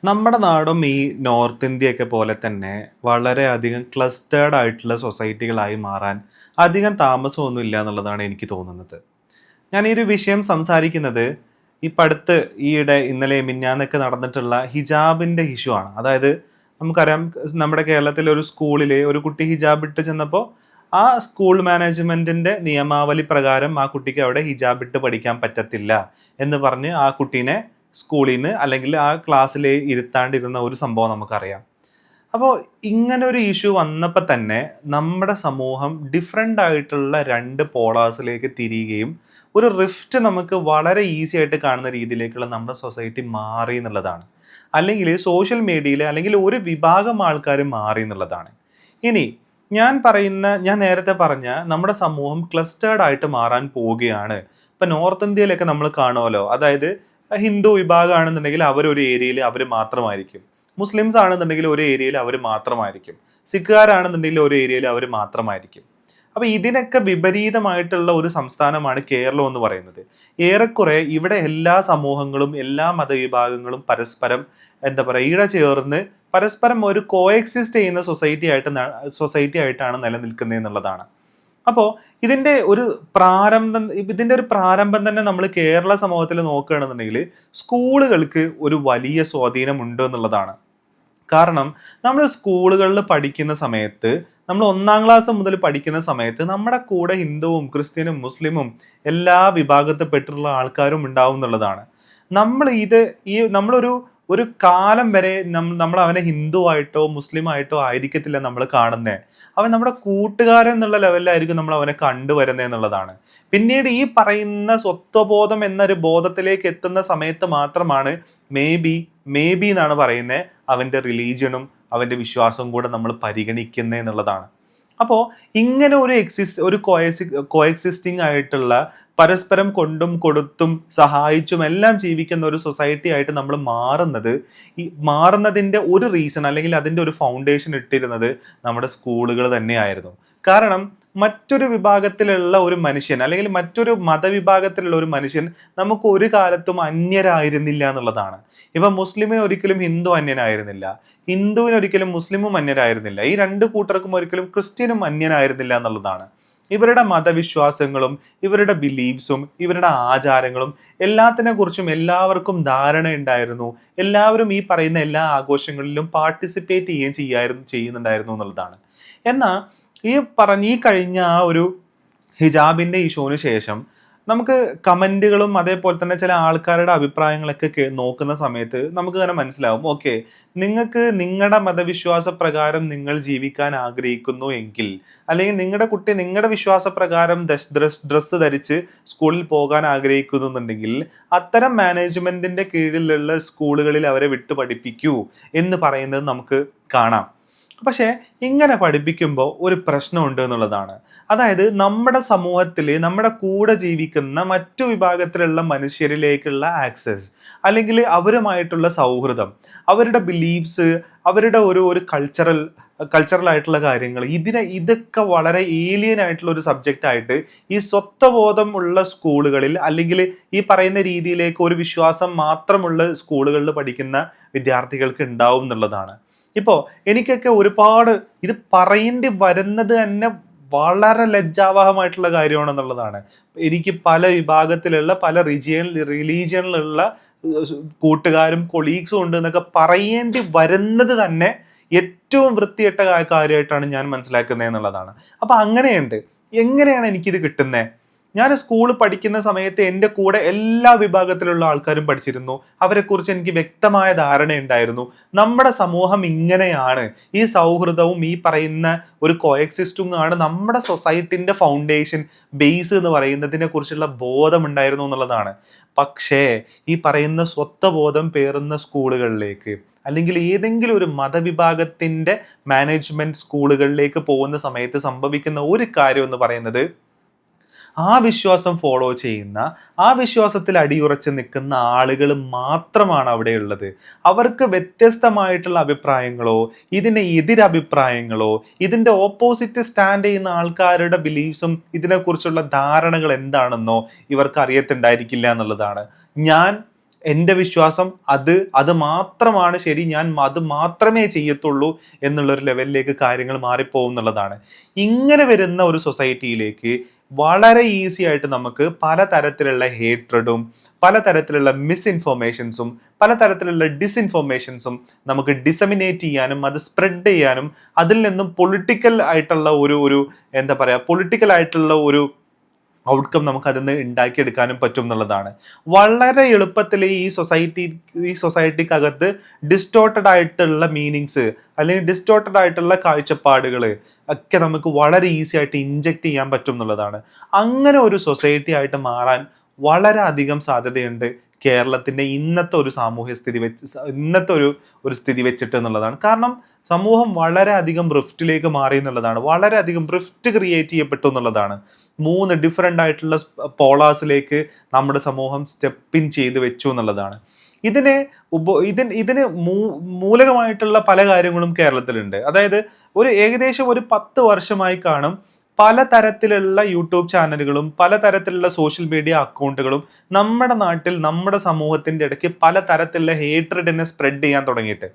നമ്മുടെ നാടും ഈ നോർത്ത് ഇന്ത്യയൊക്കെ പോലെ തന്നെ വളരെയധികം ക്ലസ്റ്റേർഡ് ആയിട്ടുള്ള സൊസൈറ്റികളായി മാറാൻ അധികം താമസമൊന്നും ഇല്ല എന്നുള്ളതാണ് എനിക്ക് തോന്നുന്നത്. ഞാൻ ഈ ഒരു വിഷയം സംസാരിക്കുന്നത് ഇപ്പം അടുത്ത് ഈയിടെ ഇന്നലെ മിഞ്ഞാന്നൊക്കെ നടന്നിട്ടുള്ള ഹിജാബിൻ്റെ ഇഷ്യൂ ആണ്. അതായത് നമുക്കറിയാം, നമ്മുടെ കേരളത്തിലെ ഒരു സ്കൂളിൽ ഒരു കുട്ടി ഹിജാബ് ഇട്ട് ചെന്നപ്പോൾ ആ സ്കൂൾ മാനേജ്മെൻറ്റിൻ്റെ നിയമാവലി പ്രകാരം ആ കുട്ടിക്ക് അവിടെ ഹിജാബ് ഇട്ട് പഠിക്കാൻ പറ്റത്തില്ല എന്ന് പറഞ്ഞ് ആ കുട്ടീനെ സ്കൂളിൽ നിന്ന് അല്ലെങ്കിൽ ആ ക്ലാസ്സിൽ ഇരുത്താണ്ടിരുന്ന ഒരു സംഭവം നമുക്കറിയാം. അപ്പോൾ ഇങ്ങനെ ഒരു ഇഷ്യൂ വന്നപ്പോൾ തന്നെ നമ്മുടെ സമൂഹം ഡിഫറെൻ്റ് ആയിട്ടുള്ള രണ്ട് പോളാസിലേക്ക് തിരിയുകയും ഒരു റിഫ്റ്റ് നമുക്ക് വളരെ ഈസി ആയിട്ട് കാണുന്ന രീതിയിലേക്കുള്ള നമ്മുടെ സൊസൈറ്റി മാറി എന്നുള്ളതാണ്. അല്ലെങ്കിൽ സോഷ്യൽ മീഡിയയിൽ അല്ലെങ്കിൽ ഒരു വിഭാഗം ആൾക്കാർ മാറി എന്നുള്ളതാണ്. ഇനി ഞാൻ നേരത്തെ പറഞ്ഞ നമ്മുടെ സമൂഹം ക്ലസ്റ്റേർഡ് ആയിട്ട് മാറാൻ പോവുകയാണ്. ഇപ്പം നോർത്ത് ഇന്ത്യയിലൊക്കെ നമ്മൾ കാണുമല്ലോ, അതായത് ഹിന്ദു വിഭാഗമാണെന്നുണ്ടെങ്കിൽ അവരൊരു ഏരിയയിൽ അവർ മാത്രമായിരിക്കും, മുസ്ലിംസ് ആണെന്നുണ്ടെങ്കിൽ ഒരു ഏരിയയിൽ അവർ മാത്രമായിരിക്കും, സിഖുകാരാണെന്നുണ്ടെങ്കിൽ ഒരു ഏരിയയിൽ അവർ മാത്രമായിരിക്കും. അപ്പൊ ഇതിനൊക്കെ വിപരീതമായിട്ടുള്ള ഒരു സംസ്ഥാനമാണ് കേരളം എന്ന് പറയുന്നത്. ഏറെക്കുറെ ഇവിടെ എല്ലാ സമൂഹങ്ങളും എല്ലാ മതവിഭാഗങ്ങളും പരസ്പരം എന്താ പറയുക ഇഴ ചേർന്ന് പരസ്പരം ഒരു കോഎക്സിസ്റ്റ് ചെയ്യുന്ന സൊസൈറ്റി ആയിട്ടാണ് നിലനിൽക്കുന്നത് എന്നുള്ളതാണ്. അപ്പോൾ ഇതിന്റെ ഒരു പ്രാരംഭം തന്നെ നമ്മൾ കേരള സമൂഹത്തിൽ നോക്കുകയാണെന്നുണ്ടെങ്കിൽ സ്കൂളുകൾക്ക് ഒരു വലിയ സ്വാധീനമുണ്ട് എന്നുള്ളതാണ്. കാരണം നമ്മൾ സ്കൂളുകളിൽ പഠിക്കുന്ന സമയത്ത്, നമ്മൾ 1-ാം ക്ലാസ് മുതൽ പഠിക്കുന്ന സമയത്ത് നമ്മുടെ കൂടെ ഹിന്ദുവും ക്രിസ്ത്യനും മുസ്ലിമും എല്ലാ വിഭാഗത്തിൽപ്പെട്ടിട്ടുള്ള ആൾക്കാരും ഉണ്ടാവും എന്നുള്ളതാണ്. നമ്മളൊരു ഒരു കാലം വരെ നമ്മൾ അവനെ ഹിന്ദു ആയിട്ടോ മുസ്ലിം ആയിട്ടോ ആയിരിക്കത്തില്ല നമ്മൾ കാണുന്നത്. അവൻ നമ്മുടെ കൂട്ടുകാരൻ എന്നുള്ള ലെവലിലായിരിക്കും നമ്മൾ അവനെ കണ്ടുവരുന്നത് എന്നുള്ളതാണ്. പിന്നീട് ഈ പറയുന്ന സ്വത്വബോധം എന്നൊരു ബോധത്തിലേക്ക് എത്തുന്ന സമയത്ത് മാത്രമാണ് മേ ബി എന്നാണ് പറയുന്നത്, അവൻ്റെ റിലീജിയനും അവൻ്റെ വിശ്വാസവും കൂടെ നമ്മൾ പരിഗണിക്കുന്നത് എന്നുള്ളതാണ്. അപ്പോൾ ഇങ്ങനെ ഒരു കോഎക്സിസ്റ്റിംഗ് ആയിട്ടുള്ള പരസ്പരം കൊണ്ടും കൊടുത്തും സഹായിച്ചും എല്ലാം ജീവിക്കുന്ന ഒരു സൊസൈറ്റി ആയിട്ട് നമ്മൾ മാറുന്നതിൻ്റെ ഒരു റീസൺ അല്ലെങ്കിൽ അതിൻ്റെ ഒരു ഫൗണ്ടേഷൻ ഇട്ടിരുന്നത് നമ്മുടെ സ്കൂളുകൾ തന്നെയായിരുന്നു. കാരണം മറ്റൊരു വിഭാഗത്തിലുള്ള ഒരു മനുഷ്യൻ അല്ലെങ്കിൽ മറ്റൊരു മതവിഭാഗത്തിലുള്ള ഒരു മനുഷ്യൻ നമുക്ക് ഒരു കാലത്തും അന്യരായിരുന്നില്ല എന്നുള്ളതാണ്. ഇപ്പം മുസ്ലിമിന് ഒരിക്കലും ഹിന്ദു അന്യനായിരുന്നില്ല, ഹിന്ദുവിന് ഒരിക്കലും മുസ്ലിമും അന്യരായിരുന്നില്ല, ഈ രണ്ട് കൂട്ടർക്കും ഒരിക്കലും ക്രിസ്ത്യനും അന്യനായിരുന്നില്ല എന്നുള്ളതാണ്. ഇവരുടെ മതവിശ്വാസങ്ങളും ഇവരുടെ ബിലീഫ്സും ഇവരുടെ ആചാരങ്ങളും എല്ലാത്തിനെ കുറിച്ചും എല്ലാവർക്കും ധാരണ ഉണ്ടായിരുന്നു. എല്ലാവരും ഈ പറയുന്ന എല്ലാ ആഘോഷങ്ങളിലും പാർട്ടിസിപ്പേറ്റ് ചെയ്യുന്നുണ്ടായിരുന്നു എന്നുള്ളതാണ്. എന്നാൽ ഈ കഴിഞ്ഞ ആ ഒരു ഹിജാബിന്റെ ഇഷ്യൂവിന് ശേഷം നമുക്ക് കമന്റുകളും അതേപോലെ തന്നെ ചില ആൾക്കാരുടെ അഭിപ്രായങ്ങളൊക്കെ നോക്കുന്ന സമയത്ത് നമുക്ക് ഇങ്ങനെ മനസ്സിലാവും, ഓക്കെ, നിങ്ങൾക്ക് നിങ്ങളുടെ മതവിശ്വാസ പ്രകാരം നിങ്ങൾ ജീവിക്കാൻ ആഗ്രഹിക്കുന്നു എങ്കിൽ, അല്ലെങ്കിൽ നിങ്ങളുടെ കുട്ടി നിങ്ങളുടെ വിശ്വാസ പ്രകാരം ഡ്രസ്സ് ധരിച്ച് സ്കൂളിൽ പോകാൻ ആഗ്രഹിക്കുന്നുണ്ടെങ്കിൽ അത്തരം മാനേജ്മെന്റിന്റെ കീഴിലുള്ള സ്കൂളുകളിൽ അവരെ വിട്ടു പഠിപ്പിക്കൂ എന്ന് പറയുന്നത് നമുക്ക് കാണാം. പക്ഷേ ഇങ്ങനെ പഠിപ്പിക്കുമ്പോൾ ഒരു പ്രശ്നമുണ്ട് എന്നുള്ളതാണ്. അതായത് നമ്മുടെ സമൂഹത്തിൽ നമ്മുടെ കൂടെ ജീവിക്കുന്ന മറ്റു വിഭാഗത്തിലുള്ള മനുഷ്യരിലേക്കുള്ള ആക്സസ് അല്ലെങ്കിൽ അവരുമായിട്ടുള്ള സൗഹൃദം, അവരുടെ ബിലീഫ്സ്, അവരുടെ ഒരു കൾച്ചറൽ ആയിട്ടുള്ള കാര്യങ്ങൾ, ഇതൊക്കെ വളരെ ഏലിയൻ ആയിട്ടുള്ള ഒരു സബ്ജക്റ്റ് ആയിട്ട് ഈ സ്വത്വബോധം ഉള്ള സ്കൂളുകളിൽ അല്ലെങ്കിൽ ഈ പറയുന്ന രീതിയിലേക്ക് ഒരു വിശ്വാസം മാത്രമുള്ള സ്കൂളുകളിൽ പഠിക്കുന്ന വിദ്യാർത്ഥികൾക്ക് ഉണ്ടാവും എന്നുള്ളതാണ്. ഇപ്പോൾ എനിക്കൊക്കെ ഒരുപാട് ഇത് പറയേണ്ടി വരുന്നത് തന്നെ വളരെ ലജ്ജാവഹമായിട്ടുള്ള കാര്യമാണെന്നുള്ളതാണ്. എനിക്ക് പല വിഭാഗത്തിലുള്ള പല റിലീജിയനിലുള്ള കൂട്ടുകാരും കൊളീഗ്സും ഉണ്ട് എന്നൊക്കെ പറയേണ്ടി വരുന്നത് തന്നെ ഏറ്റവും വൃത്തികെട്ട കാര്യമായിട്ടാണ് ഞാൻ മനസ്സിലാക്കുന്നത് എന്നുള്ളതാണ്. അപ്പൊ എങ്ങനെയാണ് എനിക്കിത് കിട്ടുന്നത്? ഞാൻ സ്കൂളിൽ പഠിക്കുന്ന സമയത്ത് എൻ്റെ കൂടെ എല്ലാ വിഭാഗത്തിലുള്ള ആൾക്കാരും പഠിച്ചിരുന്നു. അവരെക്കുറിച്ച് എനിക്ക് വ്യക്തമായ ധാരണയുണ്ടായിരുന്നു. നമ്മുടെ സമൂഹം ഇങ്ങനെയാണ്, ഈ സൗഹൃദവും ഈ പറയുന്ന ഒരു കോഎക്സിസ്റ്റിംഗ് ആണ് നമ്മുടെ സൊസൈറ്റിൻ്റെ ഫൗണ്ടേഷൻ ബേസ് എന്ന് പറയുന്നതിനെ കുറിച്ചുള്ള ബോധമുണ്ടായിരുന്നു എന്നുള്ളതാണ്. പക്ഷേ ഈ പറയുന്ന സ്വത്വബോധം പേറുന്ന സ്കൂളുകളിലേക്ക് അല്ലെങ്കിൽ ഏതെങ്കിലും ഒരു മതവിഭാഗത്തിൻ്റെ മാനേജ്മെന്റ് സ്കൂളുകളിലേക്ക് പോകുന്ന സമയത്ത് സംഭവിക്കുന്ന ഒരു കാര്യം എന്ന് പറയുന്നത്, ആ വിശ്വാസം ഫോളോ ചെയ്യുന്ന, ആ വിശ്വാസത്തിൽ അടിയുറച്ച് നിൽക്കുന്ന ആളുകൾ മാത്രമാണ് അവിടെയുള്ളത്. അവർക്ക് വ്യത്യസ്തമായിട്ടുള്ള അഭിപ്രായങ്ങളോ ഇതിന് എതിരഭിപ്രായങ്ങളോ ഇതിൻ്റെ ഓപ്പോസിറ്റ് സ്റ്റാൻഡ് ചെയ്യുന്ന ആൾക്കാരുടെ ബിലീഫ്സും ഇതിനെക്കുറിച്ചുള്ള ധാരണകൾ എന്താണെന്നോ ഇവർക്ക് അറിയത്തുണ്ടായിരിക്കില്ല എന്നുള്ളതാണ്. ഞാൻ എൻ്റെ വിശ്വാസം അത് മാത്രമാണ് ശരി, ഞാൻ അത് മാത്രമേ ചെയ്യത്തുള്ളൂ എന്നുള്ളൊരു ലെവലിലേക്ക് കാര്യങ്ങൾ മാറിപ്പോകും എന്നുള്ളതാണ്. ഇങ്ങനെ വരുന്ന ഒരു സൊസൈറ്റിയിലേക്ക് വളരെ ഈസി ആയിട്ട് നമുക്ക് പലതരത്തിലുള്ള ഹേട്രഡും പലതരത്തിലുള്ള മിസ്ഇൻഫോർമേഷൻസും പലതരത്തിലുള്ള ഡിസ്ഇൻഫോർമേഷൻസും നമുക്ക് ഡിസമിനേറ്റ് ചെയ്യാനും അത് സ്പ്രെഡ് ചെയ്യാനും അതിൽ നിന്നും പൊളിറ്റിക്കൽ ആയിട്ടുള്ള ഒരു എന്താ പറയുക, പൊളിറ്റിക്കൽ ആയിട്ടുള്ള ഒരു ഔട്ട്കം നമുക്ക് അതിൽ നിന്ന് ഉണ്ടാക്കിയെടുക്കാനും പറ്റും എന്നുള്ളതാണ്. വളരെ എളുപ്പത്തിൽ ഈ സൊസൈറ്റിക്കകത്ത് ഡിസ്റ്റോർട്ടഡ് ആയിട്ടുള്ള മീനിങ്സ് അല്ലെങ്കിൽ ഡിസ്റ്റോർട്ടഡ് ആയിട്ടുള്ള കാഴ്ചപ്പാടുകൾ ഒക്കെ നമുക്ക് വളരെ ഈസി ആയിട്ട് ഇൻജെക്ട് ചെയ്യാൻ പറ്റും എന്നുള്ളതാണ്. അങ്ങനെ ഒരു സൊസൈറ്റി ആയിട്ട് മാറാൻ വളരെ അധികം സാധ്യതയുണ്ട് കേരളത്തിന്റെ ഇന്നത്തെ ഒരു സാമൂഹ്യ സ്ഥിതി ഇന്നത്തെ ഒരു സ്ഥിതി വെച്ചിട്ട് എന്നുള്ളതാണ്. കാരണം സമൂഹം വളരെ അധികം റിഫ്റ്റിലേക്ക് മാറി എന്നുള്ളതാണ്, വളരെ അധികം റിഫ്റ്റ് ക്രിയേറ്റ് ചെയ്യപ്പെട്ടു എന്നുള്ളതാണ്. 3 ഡിഫറെൻ്റ് ആയിട്ടുള്ള പോളാസിലേക്ക് നമ്മുടെ സമൂഹം സ്റ്റെപ്പിൻ ചെയ്ത് വെച്ചു എന്നുള്ളതാണ്. ഇതിന് മൂലകമായിട്ടുള്ള പല കാര്യങ്ങളും കേരളത്തിലുണ്ട്. അതായത് ഏകദേശം ഒരു 10 വർഷമായി കാണും പലതരത്തിലുള്ള യൂട്യൂബ് ചാനലുകളും പലതരത്തിലുള്ള സോഷ്യൽ മീഡിയ അക്കൗണ്ടുകളും നമ്മുടെ നാട്ടിൽ നമ്മുടെ സമൂഹത്തിന്റെ ഇടയ്ക്ക് പലതരത്തിലുള്ള ഹേറ്റ്രഡിനെ സ്പ്രെഡ് ചെയ്യാൻ തുടങ്ങിയിട്ട്.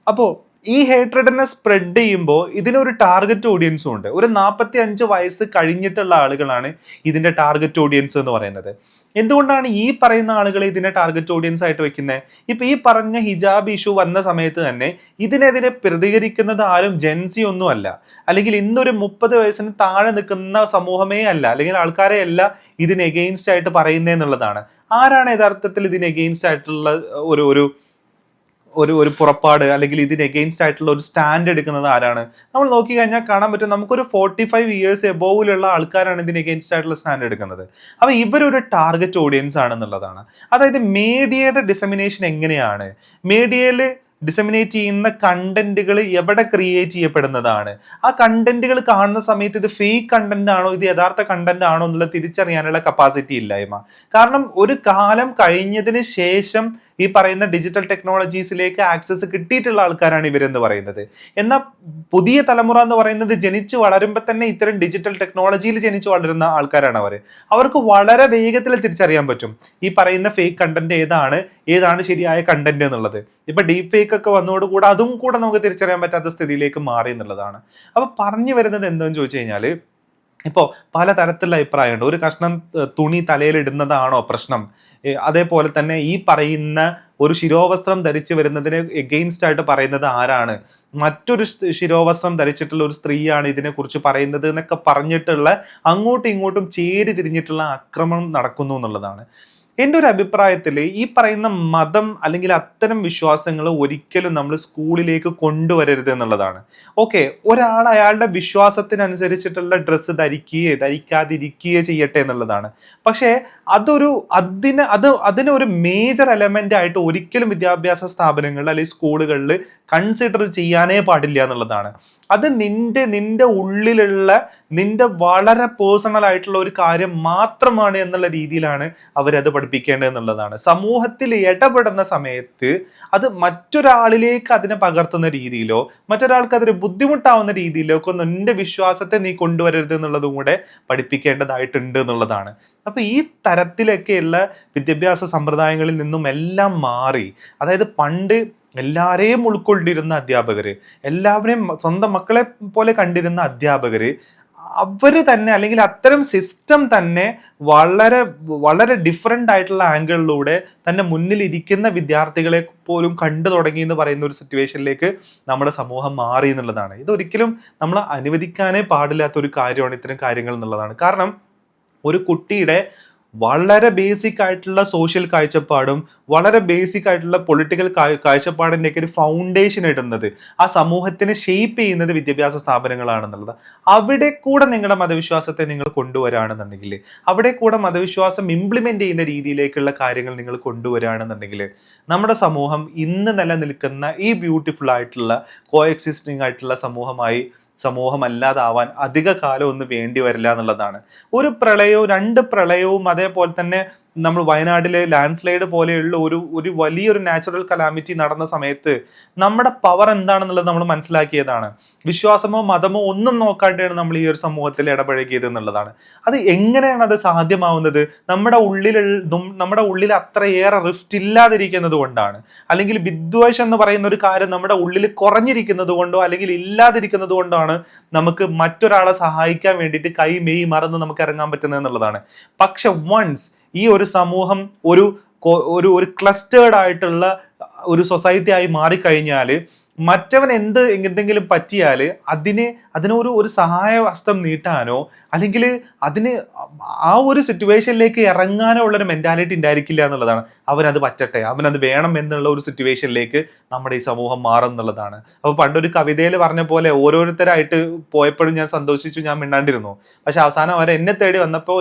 അപ്പോൾ ഈ ഹേറ്റ്രഡിനെ സ്പ്രെഡ് ചെയ്യുമ്പോൾ ഇതിനൊരു ടാർഗറ്റ് ഓഡിയൻസും ഉണ്ട്. ഒരു 45 വയസ്സ് കഴിഞ്ഞിട്ടുള്ള ആളുകളാണ് ഇതിന്റെ ടാർഗറ്റ് ഓഡിയൻസ് എന്ന് പറയുന്നത്. എന്തുകൊണ്ടാണ് ഈ പറയുന്ന ആളുകളെ ഇതിനെ ടാർഗറ്റ് ഓഡിയൻസ് ആയിട്ട് വെക്കുന്നത്? ഇപ്പൊ ഈ പറഞ്ഞ ഹിജാബ് ഇഷ്യൂ വന്ന സമയത്ത് തന്നെ ഇതിനെതിരെ പ്രതികരിക്കുന്നത് ആരും ജെൻസി ഒന്നും അല്ല, അല്ലെങ്കിൽ ഇന്നൊരു 30 വയസ്സിന് താഴെ നിൽക്കുന്ന സമൂഹമേ അല്ല, അല്ലെങ്കിൽ ആൾക്കാരെ അല്ല ഇതിന് എഗെയിൻസ്റ്റ് ആയിട്ട് പറയുന്നതെന്നുള്ളതാണ്. ആരാണ് യഥാർത്ഥത്തിൽ ഇതിന് എഗെയിൻസ്റ്റ് ആയിട്ടുള്ള ഒരു ഒരു ഒരു പുറപ്പാട് അല്ലെങ്കിൽ ഇതിന് എഗെയിൻസ്റ്റ് ആയിട്ടുള്ള ഒരു സ്റ്റാൻഡ് എടുക്കുന്നത് ആരാണ്? നമ്മൾ നോക്കി കഴിഞ്ഞാൽ കാണാൻ പറ്റും, നമുക്കൊരു 45 ഇയേഴ്സ് എബോവിലുള്ള ആൾക്കാരാണ് ഇതിന് എഗെയിൻസ്റ്റ് ആയിട്ടുള്ള സ്റ്റാൻഡ് എടുക്കുന്നത്. അപ്പൊ ഇവരൊരു ടാർഗറ്റ് ഓഡിയൻസ് ആണെന്നുള്ളതാണ്. അതായത് മീഡിയയുടെ ഡിസമിനേഷൻ എങ്ങനെയാണ്, മീഡിയയിൽ ഡിസമിനേറ്റ് ചെയ്യുന്ന കണ്ടന്റുകൾ എവിടെ ക്രിയേറ്റ് ചെയ്യപ്പെടുന്നതാണ്, ആ കണ്ടന്റുകൾ കാണുന്ന സമയത്ത് ഇത് ഫേക്ക് കണ്ടന്റ് ആണോ ഇത് യഥാർത്ഥ കണ്ടന്റ് ആണോ എന്നുള്ള തിരിച്ചറിയാനുള്ള കപ്പാസിറ്റി ഇല്ലായ്മ. കാരണം ഒരു കാലം കഴിഞ്ഞതിന് ശേഷം ഈ പറയുന്ന ഡിജിറ്റൽ ടെക്നോളജീസിലേക്ക് ആക്സസ് കിട്ടിയിട്ടുള്ള ആൾക്കാരാണ് ഇവരെന്ന് പറയുന്നത്. എന്നാൽ പുതിയ തലമുറ എന്ന് പറയുന്നത് ജനിച്ചു വളരുമ്പോൾ തന്നെ ഇത്തരം ഡിജിറ്റൽ ടെക്നോളജിയിൽ ജനിച്ചു വളരുന്ന ആൾക്കാരാണ് അവർക്ക് വളരെ വേഗത്തിൽ തിരിച്ചറിയാൻ പറ്റും ഈ പറയുന്ന ഫേക്ക് കണ്ടന്റ് ഏതാണ് ശരിയായ കണ്ടന്റ് എന്നുള്ളത്. ഇപ്പൊ ഡീപ് ഫേക്ക് ഒക്കെ വന്നതോടുകൂടെ അതും കൂടെ നമുക്ക് തിരിച്ചറിയാൻ പറ്റാത്ത സ്ഥിതിയിലേക്ക് മാറി എന്നുള്ളതാണ്. അപ്പൊ പറഞ്ഞു വരുന്നത് എന്താണെന്ന് ചോദിച്ചു കഴിഞ്ഞാൽ, ഇപ്പോൾ പലതരത്തിലുള്ള അഭിപ്രായമുണ്ട്. ഒരു കഷ്ണം തുണി തലയിലിടുന്നതാണോ പ്രശ്നം, അതേപോലെ തന്നെ ഈ പറയുന്ന ഒരു ശിരോവസ്ത്രം ധരിച്ചു വരുന്നതിന് എഗെയിൻസ്റ്റ് ആയിട്ട് പറയുന്നത് ആരാണ്, മറ്റൊരു ശിരോവസ്ത്രം ധരിച്ചിട്ടുള്ള ഒരു സ്ത്രീയാണ് ഇതിനെക്കുറിച്ച് പറയുന്നത് എന്നൊക്കെ പറഞ്ഞിട്ടുള്ള അങ്ങോട്ടും ഇങ്ങോട്ടും ചേരി തിരിഞ്ഞിട്ടുള്ള ആക്രമണം നടക്കുന്നു എന്നുള്ളതാണ്. എൻ്റെ ഒരു അഭിപ്രായത്തിൽ ഈ പറയുന്ന മതം അല്ലെങ്കിൽ അത്തരം വിശ്വാസങ്ങൾ ഒരിക്കലും നമ്മൾ സ്കൂളിലേക്ക് കൊണ്ടുവരരുത് എന്നുള്ളതാണ്. ഓക്കെ, ഒരാൾ അയാളുടെ വിശ്വാസത്തിനനുസരിച്ചിട്ടുള്ള ഡ്രസ്സ് ധരിക്കാതിരിക്കുകയോ ചെയ്യട്ടെ എന്നുള്ളതാണ്. പക്ഷേ അതിനൊരു മേജർ എലമെന്റ് ആയിട്ട് ഒരിക്കലും വിദ്യാഭ്യാസ സ്ഥാപനങ്ങളിൽ അല്ലെങ്കിൽ സ്കൂളുകളിൽ കൺസിഡർ ചെയ്യാനേ പാടില്ല എന്നുള്ളതാണ്. അത് നിന്റെ ഉള്ളിലുള്ള നിന്റെ വളരെ പേഴ്സണൽ ആയിട്ടുള്ള ഒരു കാര്യം മാത്രമാണ് എന്നുള്ള രീതിയിലാണ് അവരത് പഠിപ്പിക്കേണ്ടത് എന്നുള്ളതാണ്. സമൂഹത്തിൽ ഇടപെടുന്ന സമയത്ത് അത് മറ്റൊരാളിലേക്ക് അതിനെ പകർത്തുന്ന രീതിയിലോ മറ്റൊരാൾക്ക് അതൊരു ബുദ്ധിമുട്ടാവുന്ന രീതിയിലോ ഒക്കെ നിന്റെ വിശ്വാസത്തെ നീ കൊണ്ടുവരരുത് എന്നുള്ളതും കൂടെ പഠിപ്പിക്കേണ്ടതായിട്ടുണ്ട് എന്നുള്ളതാണ്. അപ്പൊ ഈ തരത്തിലൊക്കെയുള്ള വിദ്യാഭ്യാസ സമ്പ്രദായങ്ങളിൽ നിന്നും എല്ലാം മാറി, അതായത് പണ്ട് എല്ലാവരെയും ഉൾക്കൊണ്ടിരുന്ന അധ്യാപകര്, എല്ലാവരെയും സ്വന്തം മക്കളെ പോലെ കണ്ടിരുന്ന അധ്യാപകര്, അവര് തന്നെ അല്ലെങ്കിൽ അത്തരം സിസ്റ്റം തന്നെ വളരെ വളരെ ഡിഫറെൻ്റ് ആയിട്ടുള്ള ആംഗിളിലൂടെ തന്നെ മുന്നിലിരിക്കുന്ന വിദ്യാർത്ഥികളെ പോലും കണ്ടു തുടങ്ങി എന്ന് പറയുന്ന ഒരു സിറ്റുവേഷനിലേക്ക് നമ്മുടെ സമൂഹം മാറി എന്നുള്ളതാണ്. ഇതൊരിക്കലും നമ്മൾ അനുവദിക്കാനേ പാടില്ലാത്ത ഒരു കാര്യമാണ് ഇത്തരം കാര്യങ്ങൾ എന്നുള്ളതാണ്. കാരണം ഒരു കുട്ടിയുടെ വളരെ ബേസിക് ആയിട്ടുള്ള സോഷ്യൽ കാഴ്ചപ്പാടും വളരെ ബേസിക് ആയിട്ടുള്ള പൊളിറ്റിക്കൽ കാഴ്ചപ്പാടിൻ്റെ ഒക്കെ ഒരു ഫൗണ്ടേഷൻ ഇടുന്നത്, ആ സമൂഹത്തിനെ ഷെയ്പ്പ് ചെയ്യുന്നത് വിദ്യാഭ്യാസ സ്ഥാപനങ്ങളാണെന്നുള്ളത്. അവിടെ കൂടെ നിങ്ങളുടെ മതവിശ്വാസത്തെ നിങ്ങൾ കൊണ്ടുവരാണെന്നുണ്ടെങ്കിൽ, അവിടെ കൂടെ മതവിശ്വാസം ഇംപ്ലിമെന്റ് ചെയ്യുന്ന രീതിയിലേക്കുള്ള കാര്യങ്ങൾ നിങ്ങൾ കൊണ്ടുവരാണെന്നുണ്ടെങ്കിൽ നമ്മുടെ സമൂഹം ഇന്ന് നിലനിൽക്കുന്ന ഈ ബ്യൂട്ടിഫുൾ ആയിട്ടുള്ള കോ എക്സിസ്റ്റിംഗ് ആയിട്ടുള്ള സമൂഹമല്ലാതാവാൻ അധിക കാലം ഒന്നും വേണ്ടി വരില്ല എന്നുള്ളതാണ്. ഒരു പ്രളയവും 2 പ്രളയവും അതേപോലെ തന്നെ നമ്മൾ വയനാട്ടിലെ ലാൻഡ് സ്ലൈഡ് പോലെയുള്ള ഒരു വലിയൊരു നാച്ചുറൽ കലാമിറ്റി നടന്ന സമയത്ത് നമ്മുടെ പവർ എന്താണെന്നുള്ളത് നമ്മൾ മനസ്സിലാക്കിയതാണ്. വിശ്വാസമോ മതമോ ഒന്നും നോക്കാതെയാണ് നമ്മൾ ഈ ഒരു സമൂഹത്തിൽ ഇടപഴകിയത് എന്നുള്ളതാണ്. അത് എങ്ങനെയാണ് അത് സാധ്യമാവുന്നത്? നമ്മുടെ ഉള്ളിൽ അത്രയേറെ റിഫ്റ്റ് ഇല്ലാതിരിക്കുന്നത് കൊണ്ടാണ്. അല്ലെങ്കിൽ വിദ്വേഷം എന്ന് പറയുന്ന ഒരു കാര്യം നമ്മുടെ ഉള്ളിൽ കുറഞ്ഞിരിക്കുന്നത് കൊണ്ടോ അല്ലെങ്കിൽ ഇല്ലാതിരിക്കുന്നത് കൊണ്ടാണ് നമുക്ക് മറ്റൊരാളെ സഹായിക്കാൻ വേണ്ടിയിട്ട് കൈ മെയ് മറന്ന് നമുക്ക് ഇറങ്ങാൻ പറ്റുന്നത് എന്നുള്ളതാണ്. പക്ഷെ വൺസ് ഈ ഒരു സമൂഹം ഒരു ഒരു ക്ലസ്റ്റേർഡ് ആയിട്ടുള്ള ഒരു സൊസൈറ്റി ആയി മാറിക്കഴിഞ്ഞാൽ മറ്റവൻ എന്തെങ്കിലും പറ്റിയാൽ അതിനൊരു സഹായ ഹസ്തം നീട്ടാനോ അല്ലെങ്കിൽ അതിന് ആ ഒരു സിറ്റുവേഷനിലേക്ക് ഇറങ്ങാനോ ഉള്ളൊരു മെന്റാലിറ്റി ഉണ്ടായിരിക്കില്ല എന്നുള്ളതാണ്. അവനത് പറ്റട്ടെ, അവനത് വേണം എന്നുള്ള ഒരു സിറ്റുവേഷനിലേക്ക് നമ്മുടെ ഈ സമൂഹം മാറും എന്നുള്ളതാണ്. അപ്പൊ പണ്ടൊരു കവിതയിൽ പറഞ്ഞ പോലെ ഓരോരുത്തരായിട്ട് പോയപ്പോഴും ഞാൻ സന്തോഷിച്ചു, ഞാൻ മിണ്ടാണ്ടിരുന്നു. പക്ഷെ അവസാനം അവർ എന്നെ തേടി വന്നപ്പോൾ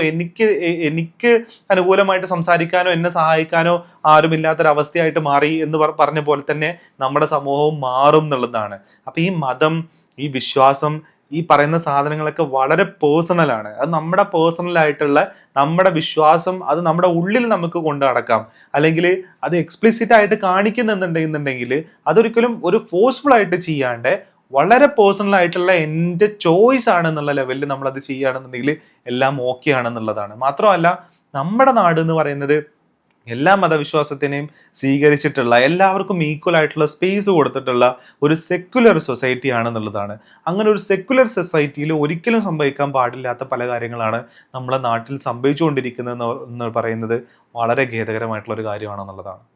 എനിക്ക് അനുകൂലമായിട്ട് സംസാരിക്കാനോ എന്നെ സഹായിക്കാനോ ആരുമില്ലാത്തൊരവസ്ഥയായിട്ട് മാറി എന്ന് പറഞ്ഞ പോലെ തന്നെ നമ്മുടെ സമൂഹവും മാറും എന്നുള്ളതാണ്. അപ്പൊ ഈ മതം, ഈ വിശ്വാസം, ഈ പറയുന്ന സാധനങ്ങളൊക്കെ വളരെ പേഴ്സണലാണ്. അത് നമ്മുടെ പേഴ്സണൽ ആയിട്ടുള്ള നമ്മുടെ വിശ്വാസം അത് നമ്മുടെ ഉള്ളിൽ നമുക്ക് കൊണ്ടു നടക്കാം. അല്ലെങ്കിൽ അത് എക്സ്പ്ലിസിറ്റ് ആയിട്ട് കാണിക്കുന്നുണ്ടെങ്കിൽ അതൊരിക്കലും ഒരു ഫോഴ്സ്ഫുൾ ആയിട്ട് ചെയ്യാണ്ട് വളരെ പേഴ്സണൽ ആയിട്ടുള്ള എൻ്റെ ചോയ്സ് ആണെന്നുള്ള ലെവലിൽ നമ്മളത് ചെയ്യുകയാണെന്നുണ്ടെങ്കിൽ എല്ലാം ഓക്കെ ആണെന്നുള്ളതാണ്. മാത്രമല്ല നമ്മുടെ നാട് എന്ന് പറയുന്നത് എല്ലാ മതവിശ്വാസത്തിനെയും സ്വീകരിച്ചിട്ടുള്ള, എല്ലാവർക്കും ഈക്വൽ ആയിട്ടുള്ള സ്പേസ് കൊടുത്തിട്ടുള്ള ഒരു സെക്യുലർ സൊസൈറ്റി ആണെന്നുള്ളതാണ്. അങ്ങനെ ഒരു സെക്യുലർ സൊസൈറ്റിയിൽ ഒരിക്കലും സംഭവിക്കാൻ പാടില്ലാത്ത പല കാര്യങ്ങളാണ് നമ്മുടെ നാട്ടിൽ സംഭവിച്ചുകൊണ്ടിരിക്കുന്നത് എന്ന് പറയുന്നത് വളരെ ഖേദകരമായിട്ടുള്ള ഒരു കാര്യമാണെന്നുള്ളതാണ്.